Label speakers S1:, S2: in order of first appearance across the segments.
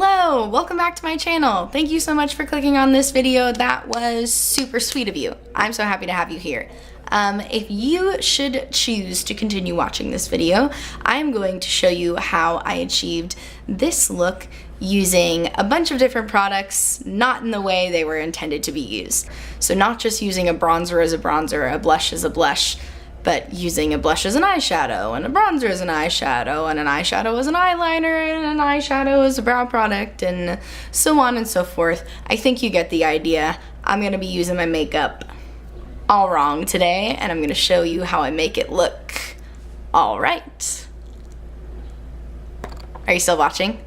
S1: Hello, welcome back to my channel. Thank you so much for clicking on this video. That was super sweet of you. I'm so happy to have you here. If you should choose to continue watching this video, I'm going to show you how I achieved this look using a bunch of different products, not in the way they were intended to be used. So not just using a bronzer as a bronzer, a blush as a blush, but using a blush as an eyeshadow, and a bronzer as an eyeshadow, and an eyeshadow as an eyeliner, and an eyeshadow as a brow product, and so on and so forth. I think you get the idea. I'm gonna be using my makeup all wrong today, and I'm gonna show you how I make it look all right. Are you still watching?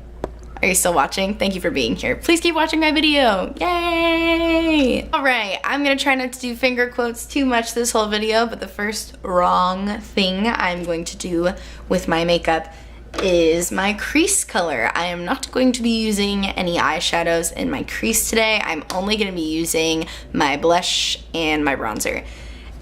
S1: Are you still watching? Thank you for being here. Please keep watching my video. Yay! All right, I'm gonna try not to do finger quotes too much this whole video, but the first wrong thing I'm going to do with my makeup is my crease color. I am not going to be using any eyeshadows in my crease today. I'm only gonna be using my blush and my bronzer.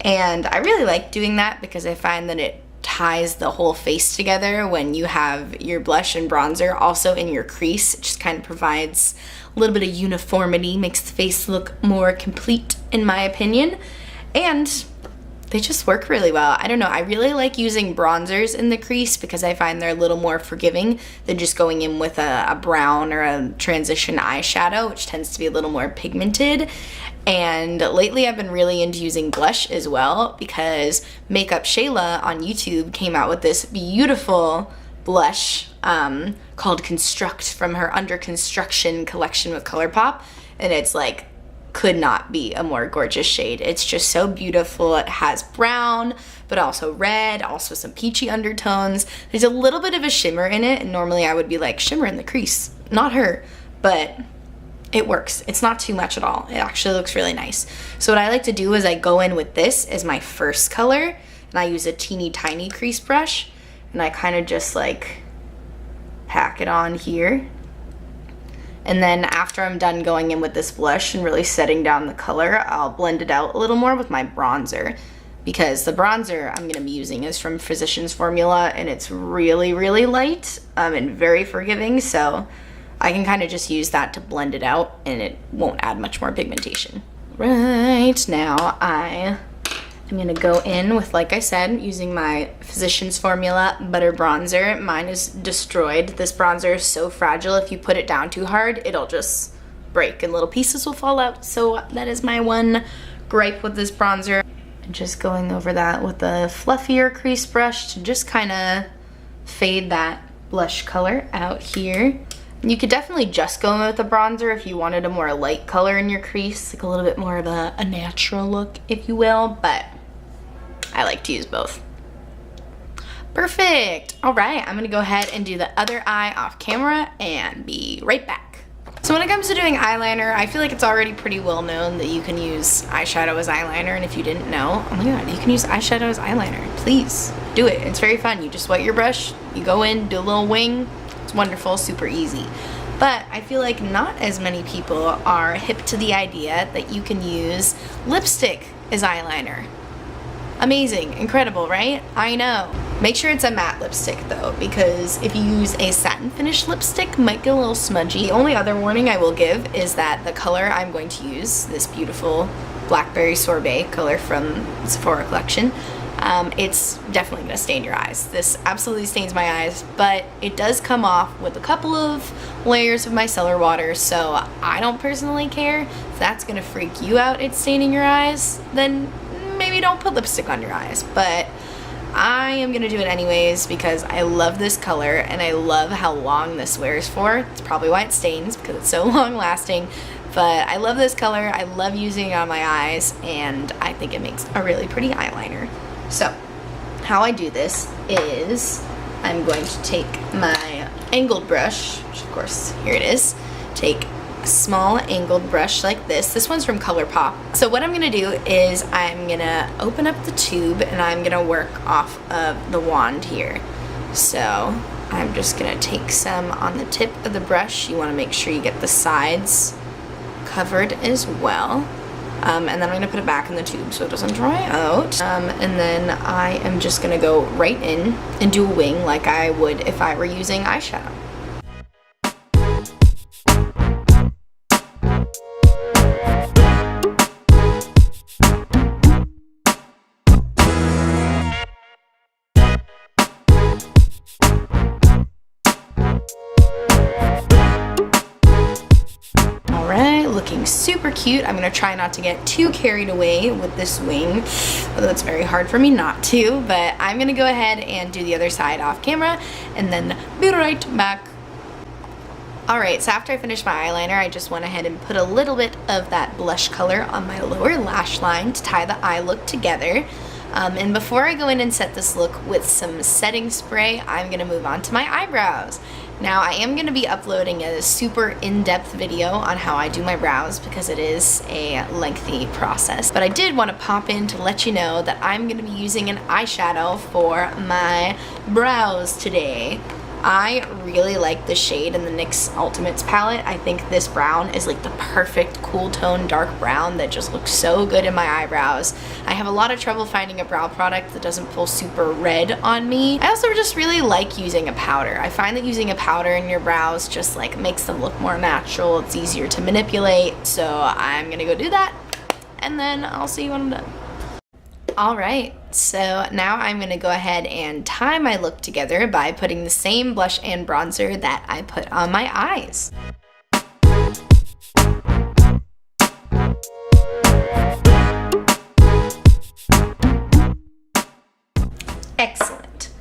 S1: And I really like doing that because I find that it ties the whole face together when you have your blush and bronzer also in your crease. It just kind of provides a little bit of uniformity, makes the face look more complete in my opinion, and they just work really well. I don't know, I really like using bronzers in the crease because I find they're a little more forgiving than just going in with a brown or a transition eyeshadow, which tends to be a little more pigmented. And lately I've been really into using blush as well because Makeup Shayla on YouTube came out with this beautiful blush called Construct from her Under Construction collection with Colourpop, and it's like could not be a more gorgeous shade. It's just so beautiful. It has brown, but also red, also some peachy undertones. There's a little bit of a shimmer in it, and normally I would be like, shimmer in the crease. Not her, but it works. It's not too much at all. It actually looks really nice. So what I like to do is I go in with this as my first color, and I use a teeny tiny crease brush, and I kind of just like pack it on here. And then after I'm done going in with this blush and really setting down the color, I'll blend it out a little more with my bronzer, because the bronzer I'm gonna be using is from Physicians Formula, and it's really, really light and very forgiving, so I can kind of just use that to blend it out and it won't add much more pigmentation. Right now I'm gonna go in with, like I said, using my Physicians Formula Butter Bronzer. Mine is destroyed. This bronzer is so fragile. If you put it down too hard, it'll just break and little pieces will fall out. So that is my one gripe with this bronzer. Just going over that with a fluffier crease brush to just kind of fade that blush color out here. You could definitely just go in with a bronzer if you wanted a more light color in your crease, like a little bit more of a natural look, if you will, but I like to use both. Perfect. All right, I'm gonna go ahead and do the other eye off camera and be right back. So when it comes to doing eyeliner, I feel like it's already pretty well known that you can use eyeshadow as eyeliner, and if you didn't know, oh my god, you can use eyeshadow as eyeliner. Please do it. It's very fun. You just wet your brush, you go in, do a little wing. It's wonderful, super easy. But I feel like not as many people are hip to the idea that you can use lipstick as eyeliner. Amazing, incredible, right? I know. Make sure it's a matte lipstick though, because if you use a satin finish lipstick, it might get a little smudgy. The only other warning I will give is that the color I'm going to use, this beautiful Blackberry Sorbet color from the Sephora collection, it's definitely gonna stain your eyes. This absolutely stains my eyes, but it does come off with a couple of layers of micellar water, so I don't personally care. If that's gonna freak you out, it's staining your eyes, then maybe don't put lipstick on your eyes. But I am gonna do it anyways because I love this color and I love how long this wears for. It's probably why it stains, because it's so long lasting. But I love this color, I love using it on my eyes, and I think it makes a really pretty eyeliner. So, how I do this is I'm going to take my angled brush, which of course, here it is, take a small angled brush like this. This one's from Colourpop. So what I'm gonna do is I'm gonna open up the tube and I'm gonna work off of the wand here. So, I'm just gonna take some on the tip of the brush. You wanna make sure you get the sides covered as well. And then I'm gonna put it back in the tube so it doesn't dry out. And then I am just gonna go right in and do a wing like I would if I were using eyeshadow. looking super cute. I'm gonna try not to get too carried away with this wing, although it's very hard for me not to, but I'm gonna go ahead and do the other side off camera and then be right back. Alright, so after I finished my eyeliner, I just went ahead and put a little bit of that blush color on my lower lash line to tie the eye look together. And before I go in and set this look with some setting spray, I'm gonna move on to my eyebrows. Now, I am going to be uploading a super in-depth video on how I do my brows because it is a lengthy process. But I did want to pop in to let you know that I'm going to be using an eyeshadow for my brows today. I really like the shade in the NYX Ultimates palette. I think this brown is like the perfect cool tone dark brown that just looks so good in my eyebrows. I have a lot of trouble finding a brow product that doesn't pull super red on me. I also just really like using a powder. I find that using a powder in your brows just like makes them look more natural. It's easier to manipulate. So I'm gonna go do that and then I'll see you when I'm done. Alright, so now I'm going to go ahead and tie my look together by putting the same blush and bronzer that I put on my eyes. Excellent.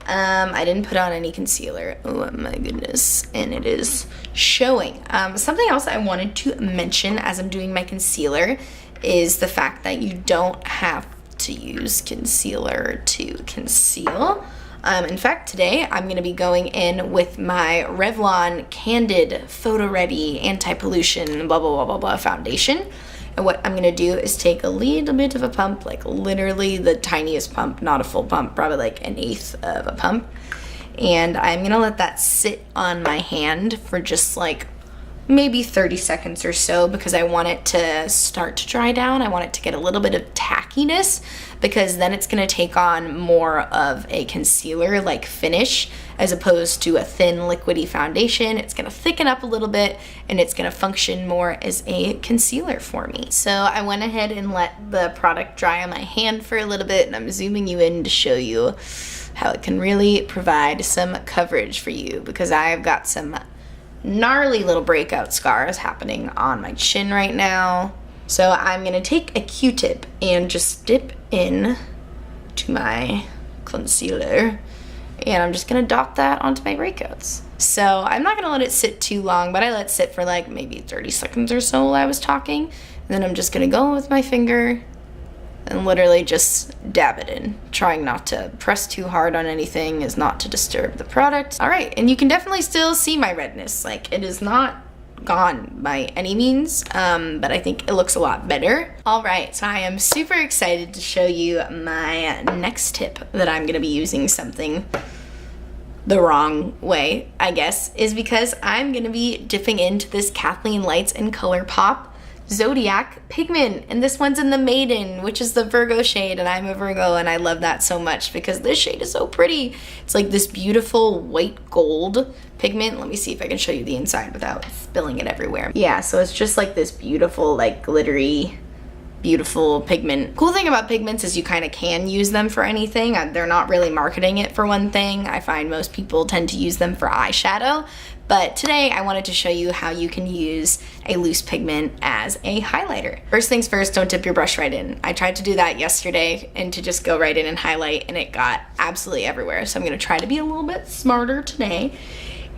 S1: I didn't put on any concealer. Oh my goodness, and it is showing. Something else I wanted to mention as I'm doing my concealer is the fact that you don't have to use concealer to conceal. In fact, today I'm going to be going in with my Revlon Candid Photo Ready Anti-Pollution blah blah blah blah blah foundation. And what I'm going to do is take a little bit of a pump, like literally the tiniest pump, not a full pump, probably like an eighth of a pump. And I'm going to let that sit on my hand for just like maybe 30 seconds or so because I want it to start to dry down. I want it to get a little bit of tackiness because then it's going to take on more of a concealer like finish as opposed to a thin liquidy foundation. It's going to thicken up a little bit and it's going to function more as a concealer for me. So I went ahead and let the product dry on my hand for a little bit, and I'm zooming you in to show you how it can really provide some coverage for you because I've got some gnarly little breakout scars happening on my chin right now. So I'm gonna take a Q-tip and just dip in to my concealer and I'm just gonna dot that onto my breakouts. So I'm not gonna let it sit too long, but I let it sit for like maybe 30 seconds or so while I was talking. And then I'm just gonna go with my finger and literally just dab it in. Trying not to press too hard on anything is not to disturb the product. All right, and you can definitely still see my redness. Like, it is not gone by any means, but I think it looks a lot better. All right, so I am super excited to show you my next tip that I'm gonna be using something the wrong way, I guess, is because I'm gonna be dipping into this Kathleen Lights and Colourpop Zodiac pigment, and this one's in the Maiden, which is the Virgo shade, and I'm a Virgo and I love that so much because this shade is so pretty. It's like this beautiful white gold pigment. Let me see if I can show you the inside without spilling it everywhere. Yeah, so it's just like this beautiful, like glittery, beautiful pigment. Cool thing about pigments is you kind of can use them for anything. They're not really marketing it for one thing. I find most people tend to use them for eyeshadow. But today I wanted to show you how you can use a loose pigment as a highlighter. First things first, don't dip your brush right in. I tried to do that yesterday and to just go right in and highlight, and it got absolutely everywhere. So I'm gonna try to be a little bit smarter today.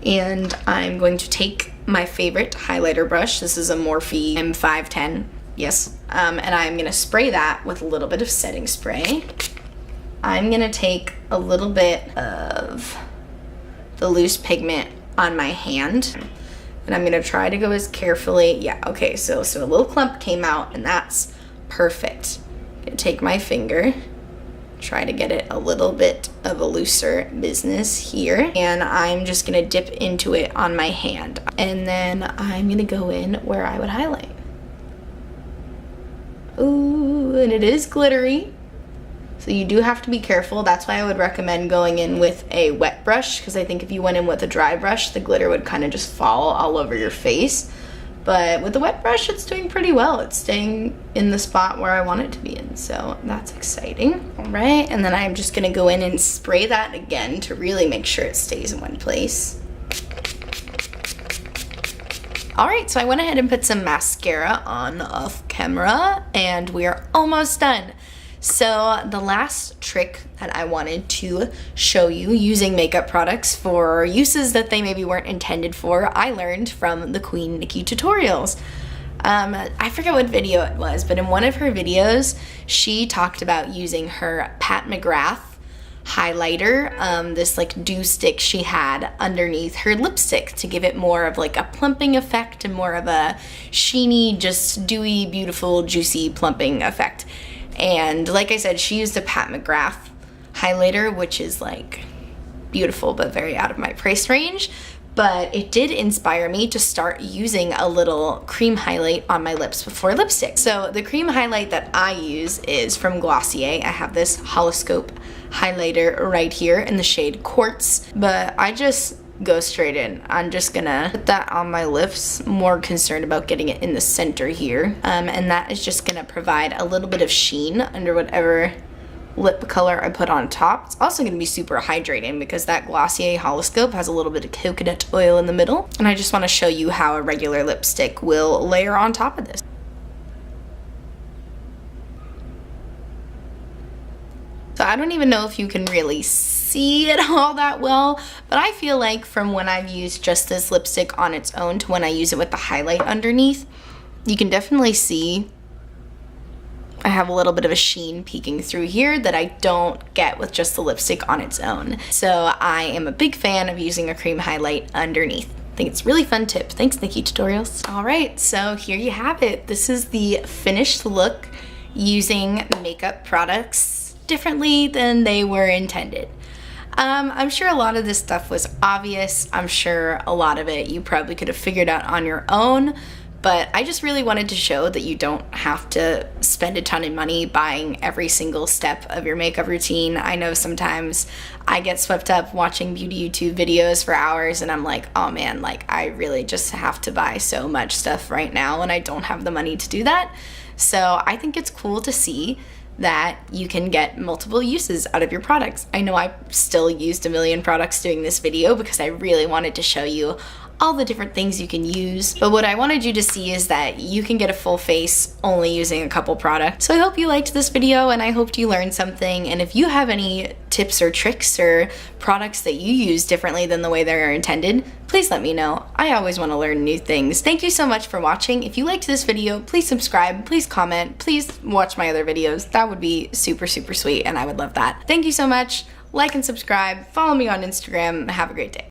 S1: And I'm going to take my favorite highlighter brush. This is a Morphe M510, yes. And I'm gonna spray that with a little bit of setting spray. I'm gonna take a little bit of the loose pigment on my hand, and I'm gonna try to go as carefully. Yeah, okay, so a little clump came out, and that's perfect. I'm gonna take my finger, try to get it a little bit of a looser business here, and I'm just gonna dip into it on my hand, and then I'm gonna go in where I would highlight. Ooh, and it is glittery. So you do have to be careful. That's why I would recommend going in with a wet brush, because I think if you went in with a dry brush, the glitter would kind of just fall all over your face. But with the wet brush, it's doing pretty well. It's staying in the spot where I want it to be in, so that's exciting. All right, and then I'm just gonna go in and spray that again to really make sure it stays in one place. Alright, so I went ahead and put some mascara on off camera, and we are almost done. So the last trick that I wanted to show you using makeup products for uses that they maybe weren't intended for, I learned from the Queen Nikki tutorials. I forget what video it was, but in one of her videos, she talked about using her Pat McGrath highlighter, this like dew stick she had underneath her lipstick to give it more of like a plumping effect and more of a sheeny, just dewy, beautiful, juicy plumping effect. And like I said, she used a Pat McGrath highlighter, which is like beautiful but very out of my price range. But it did inspire me to start using a little cream highlight on my lips before lipstick. So the cream highlight that I use is from Glossier. I have this Haloscope highlighter right here in the shade Quartz, but I just go straight in. I'm just gonna put that on my lips, more concerned about getting it in the center here. And that is just gonna provide a little bit of sheen under whatever lip color I put on top. It's also gonna be super hydrating because that Glossier Haloscope has a little bit of coconut oil in the middle. And I just wanna show you how a regular lipstick will layer on top of this. So I don't even know if you can really see it all that well, but I feel like from when I've used just this lipstick on its own to when I use it with the highlight underneath, you can definitely see I have a little bit of a sheen peeking through here that I don't get with just the lipstick on its own. So I am a big fan of using a cream highlight underneath. I think it's a really fun tip. Thanks, Nikki Tutorials. All right, so here you have it. This is the finished look using makeup products differently than they were intended. I'm sure a lot of this stuff was obvious. I'm sure a lot of it you probably could have figured out on your own, but I just really wanted to show that you don't have to spend a ton of money buying every single step of your makeup routine. I know sometimes I get swept up watching beauty YouTube videos for hours and I'm like, oh man, like I really just have to buy so much stuff right now and I don't have the money to do that. So I think it's cool to see that you can get multiple uses out of your products. I know I still used a million products doing this video because I really wanted to show you all the different things you can use, but what I wanted you to see is that you can get a full face only using a couple products. So I hope you liked this video and I hoped you learned something, and if you have any tips or tricks or products that you use differently than the way they're intended, please let me know. I always want to learn new things. Thank you so much for watching. If you liked this video, please subscribe, please comment, please watch my other videos. That would be super, super sweet and I would love that. Thank you so much. Like and subscribe, follow me on Instagram, have a great day.